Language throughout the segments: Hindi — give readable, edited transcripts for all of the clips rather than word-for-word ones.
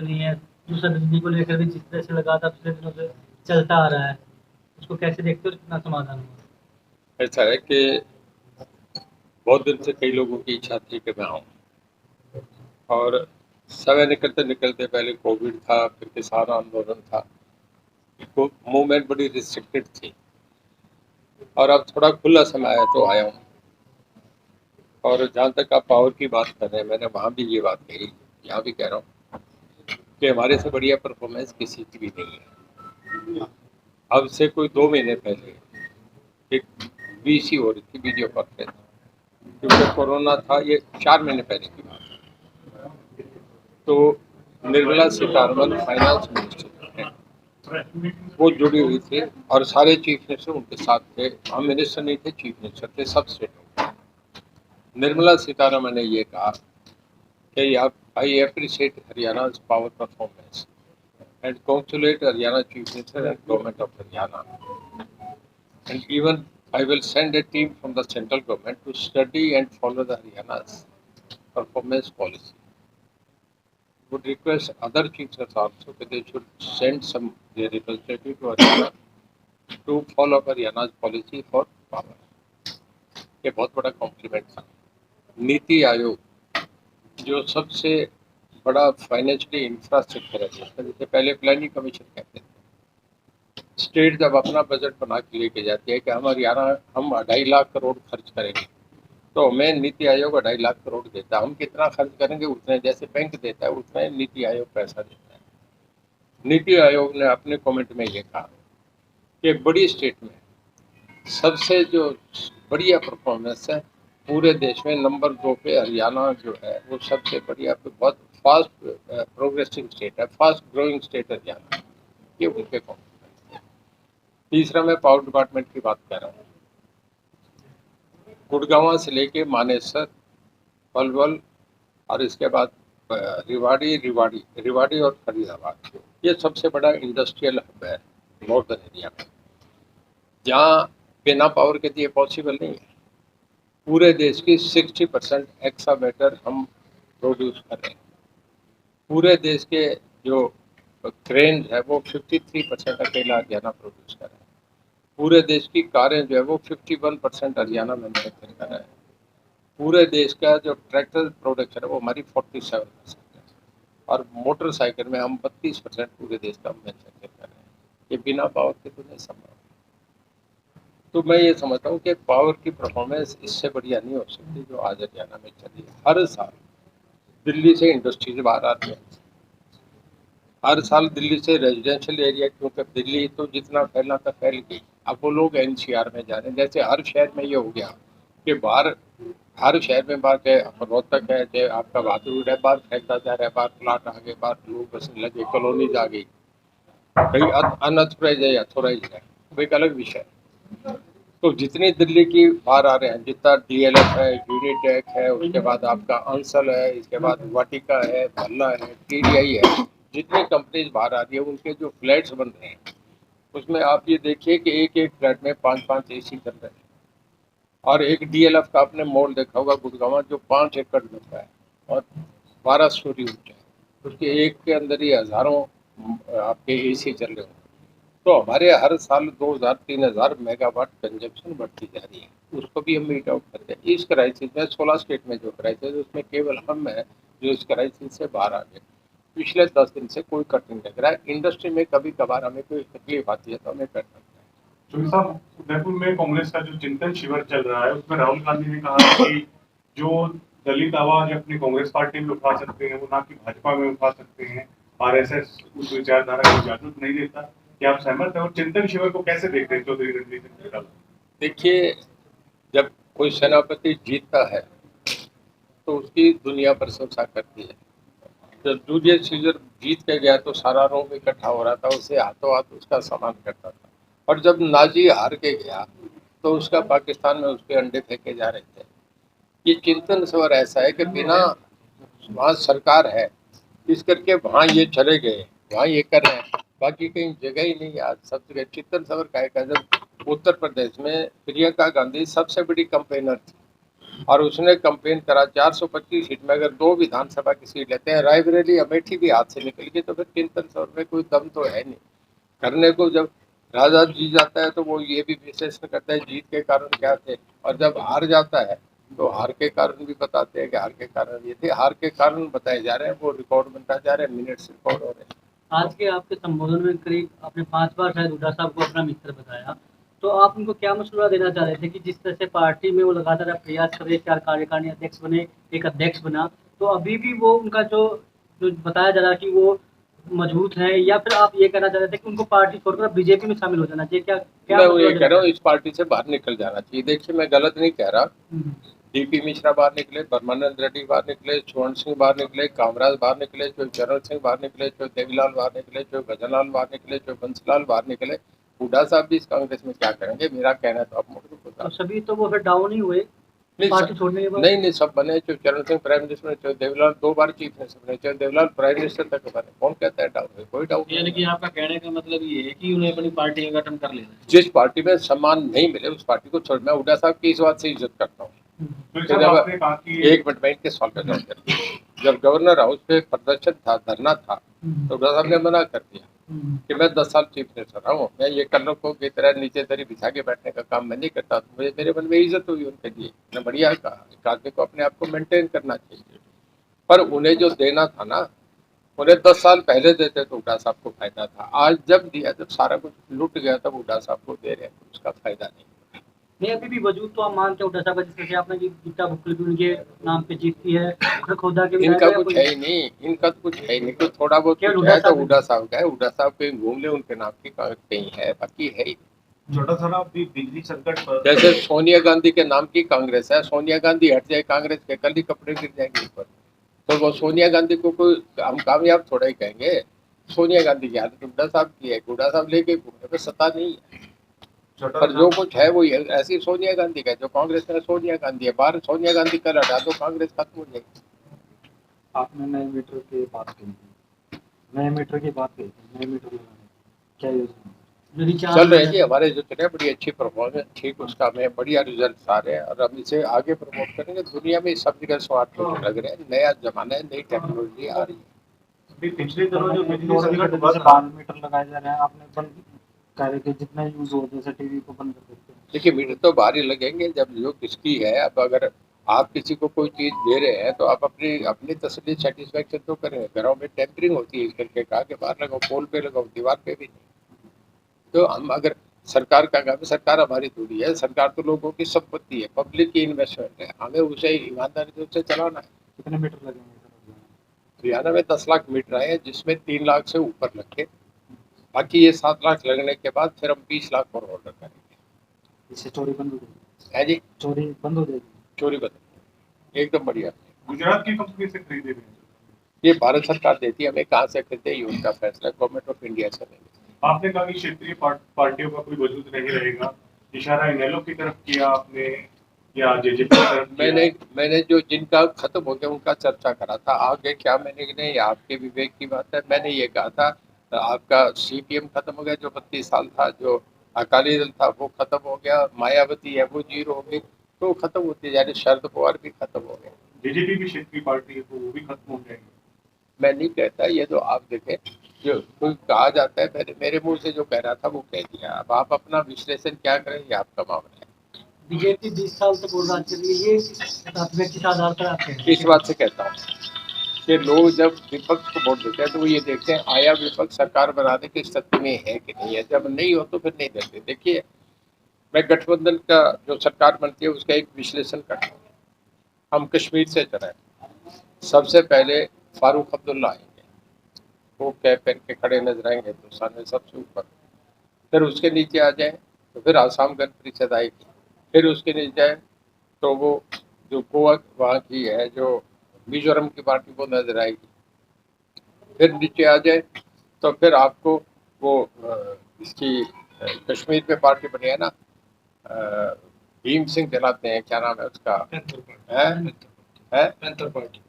नहीं है, दूसरा दिल्ली को लेकर भी जिस तरह से लगातार पिछले दिनों से चलता आ रहा है, उसको कैसे देखते हो और कितना समाधान हुआ? ऐसा है कि बहुत दिन से कई लोगों की इच्छा थी कि मैं आऊँ, और समय निकलते निकलते पहले कोविड था, फिर किसान आंदोलन था, तो मूवमेंट बड़ी रिस्ट्रिक्टेड थी, और अब थोड़ा खुला समय आया तो आया हूँ। और जहाँ तक आप पावर की बात कर रहे हैं, मैंने वहाँ भी ये बात कही, यहाँ भी कह रहा हूँ कि हमारे से बढ़िया परफॉर्मेंस किसी की भी नहीं है। अब से कोई 2 महीने पहले एक वीसी हो रही थी, वीडियो कॉन्फ्रेंस, क्योंकि कोरोना था, ये 4 महीने पहले की बात है। तो निर्मला सीतारमन फाइनेंस मिनिस्टर हैं, वो जुड़ी हुई थी, और सारे चीफ मिनिस्टर उनके साथ थे। हम मिनिस्टर नहीं थे, चीफ मिनिस्टर थे सब स्टेटों। निर्मला सीतारमन ने ये कहा कि आप I appreciate Haryana power performance and congratulate Haryana chief minister and government of Haryana, and even I will send a team from the central government to study and follow the Haryana's performance policy. Would request other chiefs also that they should send some their representative to Haryana to follow Haryana's policy for power. ये बहुत बड़ा कॉम्प्लीमेंट था। नीति आयोग जो सबसे बड़ा फाइनेंशियली इंफ्रास्ट्रक्चर है, जैसे पहले प्लानिंग कमीशन कहते थे, स्टेट जब अपना बजट बना के लेके जाती है कि हम हरियाणा हम 2.5 लाख करोड़ खर्च करेंगे, तो हमें नीति आयोग 2.5 लाख करोड़ देता है। हम कितना खर्च करेंगे उतने, जैसे बैंक देता है उतना ही नीति आयोग पैसा देता है। नीति आयोग ने अपने कमेंट में ये कहा कि बड़ी स्टेट में सबसे जो बढ़िया परफॉर्मेंस है पूरे देश में, नंबर 2 पे हरियाणा जो है वो सबसे बढ़िया, बहुत फास्ट प्रोग्रेसिव स्टेट है, फास्ट ग्रोइंग स्टेट हरियाणा, ये उनके कमेंट है। तीसरा, मैं पावर डिपार्टमेंट की बात कर रहा हूँ। गुड़गांव से लेके मानेसर, पलवल, और इसके बाद रिवाड़ी और फरीदाबाद, ये सबसे बड़ा इंडस्ट्रियल हब है नॉर्दर्न एरिया में, जहाँ बिना पावर के ये पॉसिबल नहीं है। पूरे देश की 60% एक्सावेटर हम प्रोड्यूस कर रहे हैं। पूरे देश के जो क्रेन है वो 53% अकेला हरियाणा प्रोड्यूस कर रहा है। पूरे देश की कारें जो है वो 51% हरियाणा मैन्युफैक्चर कर रहा है। पूरे देश का जो ट्रैक्टर प्रोडक्शन है वो हमारी 47% है, और मोटरसाइकिल में हम 32% पूरे देश का मैन्युफैक्चर कर रहे हैं। ये बिना पावर के तो नहीं संभव। तो मैं ये समझता हूँ कि पावर की परफॉर्मेंस इससे बढ़िया नहीं हो सकती जो आज हरियाणा में चली है। हर साल दिल्ली से इंडस्ट्रीज बाहर आती है, हर साल दिल्ली से रेजिडेंशियल एरिया, क्योंकि दिल्ली तो जितना फैलना था फैल गई, अब वो लोग एनसीआर में जा रहे हैं। जैसे हर शहर में ये हो गया कि बाहर, हर शहर में बाहर, चाहे रोहतक है, चाहे आपका बहादुर है, बाहर फैलता जा रहा है, बाहर प्लाट आ गए, बाहर लोग बसने लगे, कॉलोनीज आ गई। कहीं अनऑथोराइज है या अथोराइज है, वो एक अलग विषय है। तो जितनी दिल्ली की बाहर आ रहे हैं, जितना डीएलएफ है, यूनिटेक है, उसके बाद आपका अंसल है, इसके बाद वाटिका है, भल्ला है, टीडीआई है, जितनी कंपनीज बाहर आ रही है उनके जो फ्लैट्स बन रहे हैं उसमें आप ये देखिए कि एक एक फ्लैट में 5-5 एसी चल रहे हैं। और एक डीएलएफ का आपने मॉल देखा होगा गुड़गांव, जो 5 एकड़ में है और 12 स्टोरी ऊंचा है, उसके एक के अंदर ही हजारों आपके एसी चल रहे हो। तो हमारे हर साल 2000-3000 मेगावाट कंजप्शन बढ़ती जा रही है, उसको भी हम मीट आउट करते हैं। इस क्राइसिस में 16 स्टेट में जो क्राइसिस है उसमें केवल हम है जो इस क्राइसिस से बाहर आ गए। पिछले 10 दिन से कोई कट नहीं लग रहा है। इंडस्ट्री में कभी कभार हमें कोई तकलीफ आती है तो हमें कट लगता है। चौधरी साहब, उदयपुर में कांग्रेस का जो चिंतन शिविर चल रहा है उसमें राहुल गांधी ने कहा कि जो दलित आवाज अपनी कांग्रेस पार्टी में उठा सकते हैं वो ना कि भाजपा में उठा सकते हैं। आरएसएस उस विचारधारा की इजाजत नहीं देता। क्या आप सहमत हैं? और चिंतन शिविर को कैसे देखते हैं चौधरी रणजीत सिंह चड्ढा? देखिए, जब कोई सेनापति जीतता है तो उसकी दुनिया प्रशंसा करती है। जब जूलियस सीजर जीत के गया तो सारा रोम इकट्ठा हो रहा था, उसे हाथों हाथ उसका सम्मान करता था। और जब नाजी हार के गया तो उसका पाकिस्तान में उसके अंडे फेंके जा रहे थे। ये चिंतन सवर ऐसा है कि बिना, वहाँ सरकार है इस करके वहाँ ये चले गए, वहाँ ये कर रहे हैं, बाकी कहीं जगह ही नहीं। आज सब जगह चिंतन सवर का जब उत्तर प्रदेश में प्रियंका गांधी सबसे बड़ी कंपेनर थी, और उसने कंपेन करा 425 सीट में, अगर 2 विधानसभा की सीट लेते हैं, रायबरेली अमेठी भी हाथ से निकल गई, तो फिर चिंतन सर में कोई दम तो है नहीं करने को। जब राजा जीत जाता है तो वो ये भी विश्लेषण करता है जीत के कारण क्या थे, और जब हार जाता है तो हार के कारण भी बताते हैं कि हार के कारण ये थे, हार के कारण बताए जा रहे हैं, वो रिकॉर्ड बनता जा रहा है, मिनट्स रिकॉर्ड हो रहे हैं। आज के आपके संबोधन में करीब आपने 5 बार शायद हुड्डा साहब को अपना मित्र बताया। तो आप उनको क्या मशवरा देना चाह रहे थे कि जिस तरह से पार्टी में वो लगातार प्रयास कर रहे, 4 कार्यकारिणी अध्यक्ष बने, एक अध्यक्ष बना, तो अभी भी वो उनका जो जो बताया जा रहा है कि वो मजबूत हैं, या फिर आप ये कहना चाह रहे थे कि उनको पार्टी छोड़कर बीजेपी में शामिल हो जाना चाहिए? क्या क्या मैं वो मशवरा ये देना कह रहा चाह हूँ, रहे इस पार्टी से बाहर निकल जाना चाहिए। देखिए, मैं गलत नहीं कह रहा। हैं? डीपी मिश्रा बाहर निकले, ब्रह्मानंद रेड्डी बाहर निकले, स्वर्ण सिंह बाहर निकले, कामराज बाहर निकले, जो चरण सिंह बाहर निकले, जो देवीलाल बाहर निकले, जो गजनलाल बाहर निकले, जो बंसीलाल बाहर निकले। हुड्डा साहब भी इस कांग्रेस में क्या करेंगे? मेरा कहना है तो आप मुझे तो बता। सभी तो वो फिर डाउन ही हुए नहीं पार्टी छोड़ने के बाद। नहीं, सब बने। जो चरण सिंह प्राइम मिनिस्टर बने, जो देवीलाल 2 बार चीफ मिनिस्टर बने, जो देवीलाल प्राइम मिनिस्टर तक बने। कौन कहता है डाउन है? कोई डाउन नहीं। यानी कि आपका कहने का मतलब ये है कि उन्हें अपनी पार्टी का गठन कर लेना है। जिस पार्टी में सम्मान नहीं मिले उस पार्टी को छोड़। मैं हुड्डा साहब की इस बात से इज्जत करता हूँ। तो कि सर जब आपने कहा कि एक मिनट में इनके सवाल का जवाब देता हूं। जब गवर्नर हाउस पे प्रदर्शन था, धरना था, तो हुड्डा साहब ने मना कर दिया कि मैं 10 साल चीफ मिनिस्टर रहा हूँ, मैं ये कर्नकों की तरह नीचे दरी बिछा के बैठने का काम मैं नहीं करता। तो मुझे, मेरे मन में इज्जत हुई उनके लिए। मैं बढ़िया कहा, एक आदमी को अपने आप को मेंटेन करना चाहिए। पर उन्हें जो देना था ना, उन्हें 10 साल पहले देते तो हुड्डा साहब को फायदा था। आज जब दिया, जब सारा कुछ लुट गया, तब हुड्डा साहब को दे रहे हैं, तो उसका फायदा नहीं। नहीं, अभी भी वजूद तो आप मानते हो हुड्डा साहब का, जिस तरह से आपने ये गीता बुक्कल भी उनके नाम पे जीतती है, खरखोदा के विधायक इनका या कुछ कोई- है ही नहीं, इनका तो कुछ है ही नहीं। कोई थोड़ा बहुत केवल कुछ हुड्डा है तो साहब हुड्डा साहब का है। हुड्डा साहब कहीं घूम ले, उनके नाम की कहीं है, बाकी है ही। छोटा सा ना अभी बिजली संकट पर जैसे सोनिया गांधी के नाम की कांग्रेस है, सोनिया गांधी हट जाए कांग्रेस के, कल ही कपड़े गिर जाएंगे ऊपर। तो वो सोनिया गांधी को कोई हम कामयाब थोड़ा ही कहेंगे। सोनिया गांधी की हालत हुड्डा साहब की है। हुड्डा साहब लेके घूमने पे सत्ता नहीं है, छोटा पर सा जो कुछ है वो ऐसी सोनिया गांधी का है। जो कांग्रेस में सोनिया गांधी है, बाहर सोनिया गांधी कल हटा दो, कांग्रेस खत्म हो जाएगी। आपने नए मीटर की बात कही थी, नए मीटर की बात कही थी, नए मीटर लगाने की क्या योजना है? जो रिचार्ज चल रहे हैं जी, हमारे जो चले बड़ी अच्छी परफॉर्मेंस, ठीक, उसका हमें बढ़िया रिजल्ट आ रहे हैं, और हम इसे आगे प्रमोट करेंगे। दुनिया में सब जगह स्वार्थ लग रहे हैं। नया जमाना है, नई टेक्नोलॉजी आ रही है। अभी पिछले दिनों जो बिजली संकट हुआ था, 12 मीटर लगाए जा रहे हैं, आपने बंद कार्य के जितना यूज हो, जैसे टीवी को बंद कर देते हैं। देखिए, मीटर तो बाहर ही लगेंगे जब जो किसकी है। अब अगर आप किसी को कोई चीज दे रहे हैं तो आप अपनी अपनी तसल्ली, सेटिस्फेक्शन तो करें। घरों में टेम्परिंग होती है, इस करके कहा कि बाहर लगाओ, पोल पे लगाओ, दीवार पे भी नहीं। तो हम अगर सरकार का काम है, सरकार हमारी थोड़ी है, सरकार तो लोगों की संपत्ति है, पब्लिक की इन्वेस्टमेंट है, हमें उसे ईमानदारी से उसे चलाना है। कितने मीटर लगेंगे सर? हरियाणा में 10 लाख मीटर आए हैं, जिसमें 3 लाख से ऊपर लगे। बाकी ये 7 लाख लगने के बाद फिर हम 20 लाख और ऑर्डर करेंगे। इससे चोरी बंद हो जाएगी, है जी, चोरी बंद हो जाएगी। चोरी बंद एकदम बढ़िया। गुजरात की कंपनी से खरीदे गए। ये भारत सरकार देती है, हमें कहाँ से खरीदे ये उनका फैसला, गवर्नमेंट ऑफ इंडिया से नहीं। आपने कहा कि क्षेत्रीय पार्टियों का कोई वजूद नहीं रहेगा, इशारा इनेलो की तरफ किया आपने या जेजेपी की तरफ किया? मैंने जो जिनका खत्म हो गया उनका चर्चा करा था। आगे क्या मैंने कि नहीं, आपके विवेक की बात है। मैंने ये कहा था आपका सीपीएम खत्म हो गया, जो 32 साल था, जो अकाली दल था वो खत्म हो गया, मायावती है वो जीरो हो गई, तो खत्म होती जा रही। शरद पवार भी खत्म हो गए। जेजेपी भी क्षेत्रीय पार्टी है तो वो भी खत्म हो जाएगी। मैं नहीं कहता, ये तो आप देखें, जो कोई कहा जाता है, मैंने मेरे मुंह से जो कह रहा था वो कह दिया। अब आप अपना विश्लेषण क्या करें, ये आपका मामला है। बीजेपी 20 साल तक और राज्य के लिए ये प्राथमिकता के आधार पर आते हैं। इस बात से कहता हूँ कि लोग जब विपक्ष को वोट देते हैं तो वो ये देखते हैं आया विपक्ष सरकार बनाने की स्थिति में है कि नहीं है। जब नहीं हो तो फिर नहीं देते। देखिए, मैं गठबंधन का जो सरकार बनती है उसका एक विश्लेषण करता हूँ। हम कश्मीर से चले, सबसे पहले फारूक अब्दुल्ला आएंगे, वो कैप पहन के खड़े नजर आएंगे हिंदुस्तान में सबसे ऊपर। फिर उसके नीचे आ जाए तो फिर आसाम गण परिषद आएगी। फिर उसके नीचे जाए तो वो जो गोवा वहाँ की है, जो मिजोरम की पार्टी, वो नजर आएगी। फिर नीचे आ जाए तो फिर आपको वो इसकी कश्मीर पे पार्टी बनी है ना, भीम सिंह चलाते हैं, क्या नाम है उसका, पैंथर पार्टी।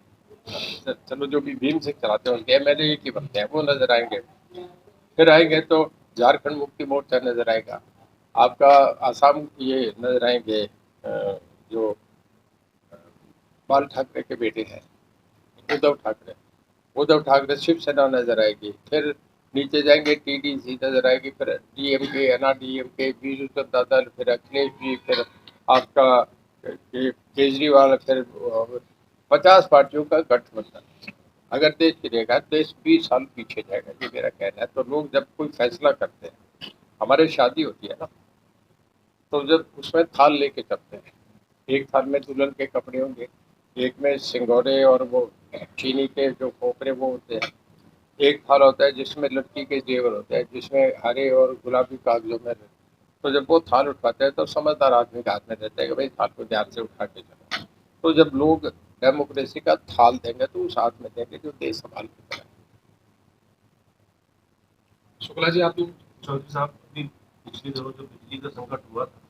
चलो, जो भी भीम सिंह चलाते हैं उनके एमएलए की बनते हैं, वो नजर आएंगे। फिर आएंगे तो झारखंड मुक्ति मोर्चा नजर आएगा आपका, आसाम ये नजर आएंगे जो बाल ठाकरे के बेटे हैं, उद्धव ठाकरे। उद्धव ठाकरे शिवसेना नजर आएगी, फिर नीचे जाएंगे टीडीसी नजर आएगी, फिर डीएमके, अनाडीएमके, बीजू जनता दल, फिर अखिलेश जी, फिर आपका केजरीवाल, फिर 50 पार्टियों का गठबंधन। अगर देश गिरेगा, देश 20 साल पीछे जाएगा, ये मेरा कहना है। तो लोग जब कोई फैसला करते हैं, हमारे शादी होती है ना, तो जब उसमें थाल लेके चलते हैं, एक थाल में दुल्हन के कपड़े होंगे, एक में सिंगोरे और वो चीनी के जो खोपरे वो होते हैं, एक थाल होता है जिसमें लड़की के जेवर होते हैं, जिसमें हरे और गुलाबी कागजों में। तो जब वो थाल उठाते हैं तो समझदार आदमी के हाथ में रहता है कि भाई थाल को ध्यान से उठा के चलो। तो जब लोग डेमोक्रेसी का थाल देंगे तो उस हाथ में देंगे जो देश संभाल के चलाए। शुक्ला जी, आप चौधरी साहब, अभी पिछले दिनों जो बिजली का संकट हुआ था,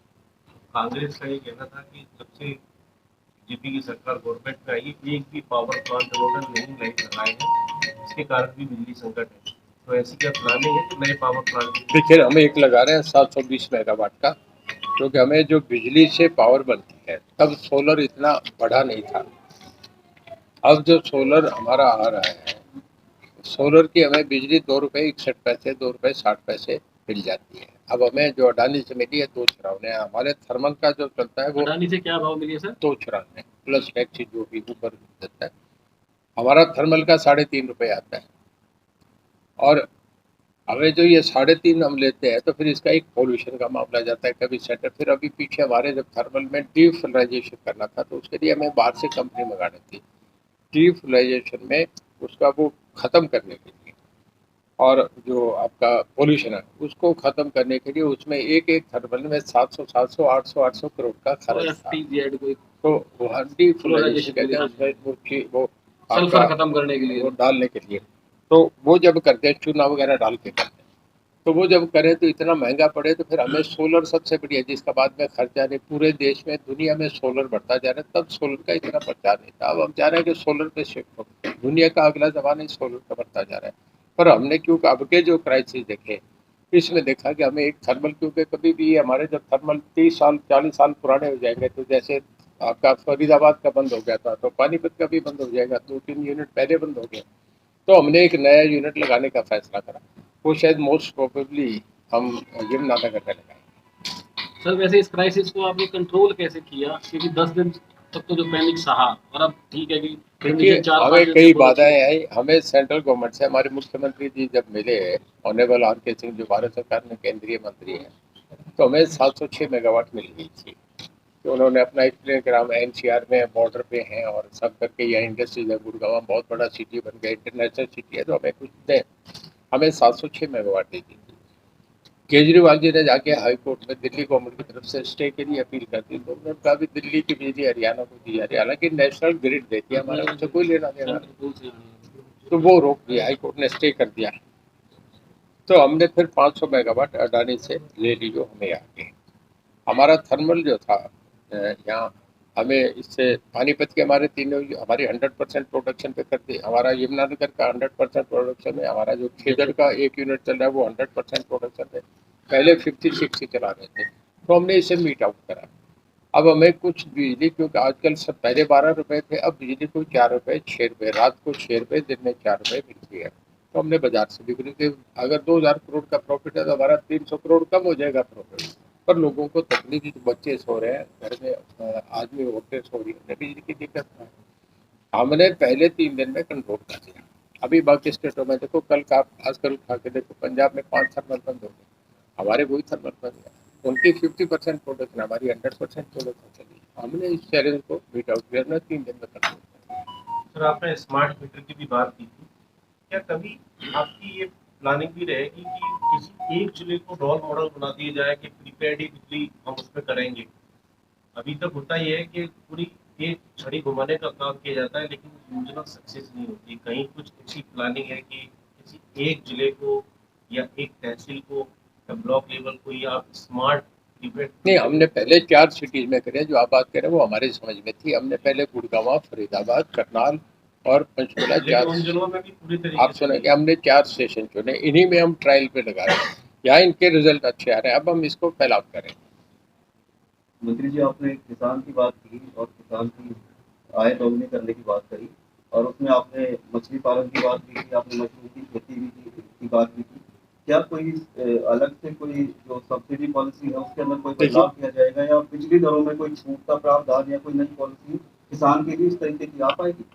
कांग्रेस का ये कहना था कि जब से बीजेपी की सरकार गवर्नमेंट में आई, एक भी पावर प्लांट उन्होंने नहीं लगाए हैं, इसके कारण भी बिजली संकट है। तो ऐसी क्या प्लानिंग है कि नए पावर प्लांट? देखिए, हम एक लगा रहे हैं 720 मेगावाट का, क्योंकि हमें जो बिजली से पावर बनती है, तब सोलर इतना बढ़ा नहीं था। अब जो सोलर हमारा आ रहा है, सोलर की हमें बिजली 2 रुपये 61 पैसे, 2 रुपये 60 पैसे मिल जाती है। अब हमें जो अडानी से मिली है 294, हमारे थर्मल का जो चलता है वो अडानी से क्या भाव मिली है सर? 294 प्लस टैक्स जो भी ऊपर देता है। हमारा थर्मल का 3.5 रुपये आता है, और हमें जो ये 3.5 हम लेते हैं, तो फिर इसका एक पॉल्यूशन का मामला जाता है कभी सेंटर। फिर अभी पीछे हमारे जब थर्मल में डीफुलराइजेशन करना था, तो उसके लिए हमें बाहर से कंपनी मंगानी थी। डीफुलराइजेशन में उसका वो ख़त्म करने के लिए, और जो आपका पॉल्यूशन है उसको ख़त्म करने के लिए, उसमें एक एक थर्मल में 700 800 करोड़ का खर्च था। तो वो डीफुलराइजेशन कहते हैं, उसमें वो सल्फर खत्म करने के लिए, वो डालने के लिए। तो वो जब करते हैं, चूना वगैरह डाल के करते हैं, तो वो जब करें तो इतना महंगा पड़े। तो फिर हमें सोलर सबसे बढ़िया, जिसका बाद में खर्चा नहीं, पूरे देश में दुनिया में सोलर बढ़ता जा रहा है, तब सोलर का इतना प्रचार नहीं था। अब हम चाह रहे हैं कि सोलर पे शिफ्ट हो, दुनिया का अगला जमाना ही सोलर का बढ़ता जा रहा है। पर हमने क्योंकि अब के जो क्राइसिस देखे, इसमें देखा कि हमें एक थर्मल, क्योंकि कभी भी हमारे जब थर्मल 30 साल 40 साल पुराने हो जाएंगे, तो जैसे आपका फरीदाबाद का बंद हो गया था, तो पानीपत का भी बंद हो जाएगा, 2-3 यूनिट पहले बंद हो गए। तो हमने एक नया यूनिट लगाने का फैसला करा, वो शायद मोस्ट प्रोबेबली हम यमुनानगर में लगाएंगे। सर वैसे इस क्राइसिस को आपने कंट्रोल कैसे किया? क्योंकि 10 दिन तक तो जो पैनिक सहा, और अब ठीक है कि देखिए, हमें कई बाधाएं आई। हमें सेंट्रल गवर्नमेंट से हमारे मुख्यमंत्री जी जब मिले, ऑनरेबल आर.के. सिंह, जो भारत सरकार में केंद्रीय मंत्री हैं, तो हमें 706 मेगावाट मिल गई थी। तो उन्होंने अपना एक्सप्लेन करा, हम एनसीआर में बॉर्डर पे हैं और सब करके यहाँ इंडस्ट्रीज है, गुड़गांव बहुत बड़ा सिटी बन गया, इंटरनेशनल सिटी है, तो हमें कुछ दें। हमें 706 मेगावाट दी थी। केजरीवाल जी ने जाके हाई कोर्ट में दिल्ली गवर्नमेंट की तरफ से स्टे के लिए अपील कर दी, तो उन्होंने कहा भी दिल्ली की बिजली हरियाणा को दी जा रही है, हालांकि नेशनल ग्रिड देती है, हमारा उससे कोई लेना देना नहीं। तो वो रोक दिया, हाई कोर्ट ने स्टे कर दिया। तो हमने फिर 500 मेगावाट अडानी से ले ली, जो हमें आगे। हमारा थर्मल जो था यहाँ, हमें इससे पानीपत के हमारे तीनों हमारी 100% प्रोडक्शन पे कर दी। हमारा यमुनानगर का 100% प्रोडक्शन है। हमारा जो खेदर का 1 यूनिट चल रहा है वो 100% प्रोडक्शन है। पहले 50-60 चला रहे थे, तो हमने इसे मीट आउट करा। अब हमें कुछ बिजली, क्योंकि आजकल सब पहले 12 रुपये थे, अब बिजली को 4 रुपये 6 रुपये, रात को 6 रुपये, दिन में 4 रुपये मिलती है। तो हमने बाजार से भी खरीदी। अगर 2000 करोड़ का प्रॉफिट है तो हमारा 300 करोड़ कम हो जाएगा प्रॉफिट। पर लोगों को तकलीफ, जो बच्चे सो रहे हैं घर में, आदमी औरतें सो रही है, बिजली की दिक्कत है। हमने पहले 3 दिन में कंट्रोल कर दिया। अभी बाकी स्टेटों में देखो, कल का आजकल उठा के देखो, पंजाब में 5 थर्मल बंद हो गए, हमारे वही थर्मल बंद है। उनकी 50% प्रोडक्शन, हमारी 100% प्रोडक्शन चली। हमने इस चैलेंज को बीट आउट किया, 3 दिन में कंट्रोल किया। सर आपने स्मार्ट मीटर की भी बात की थी, क्या कभी आपकी ये प्लानिंग भी रहेगी कि किसी एक जिले को रोल मॉडल बना दिया जाए कि प्रीपेड ही बिजली हम उसमें करेंगे? अभी तक होता ही है कि पूरी एक छड़ी घुमाने का काम किया जाता है, लेकिन योजना सक्सेस नहीं होती। कहीं कुछ ऐसी प्लानिंग है कि किसी एक जिले को या एक तहसील को या ब्लॉक लेवल को या आप स्मार्ट प्रीपेड? नहीं, हमने पहले 4 सिटीज में करे, जो आप बात कर रहे हैं वो हमारी समझ में थी। हमने पहले गुड़गांव, फरीदाबाद, करनाल और पंचकुला, 4 उन जिलों में भी पूरी तरीके आप सुने कि हमने 4 स्टेशन चुने, इन्हीं में हम ट्रायल पे लगा रहे हैं। यहाँ इनके रिजल्ट अच्छे आ रहे हैं, अब हम इसको फैलाव करें। मंत्री जी, आपने किसान की बात की और किसान की आय दोगुनी करने की बात करी और उसमें आपने मछली पालन की बात की थी, आपने मशरूम की खेती भी की बात की थी। क्या कोई अलग से कोई जो सब्सिडी पॉलिसी है उसके अंदर कोई बदलाव किया जाएगा या बिजली दरों में कोई छूट का प्रावधान या कोई नई पॉलिसी किसान के लिए इस तरीके की आ पाएगी?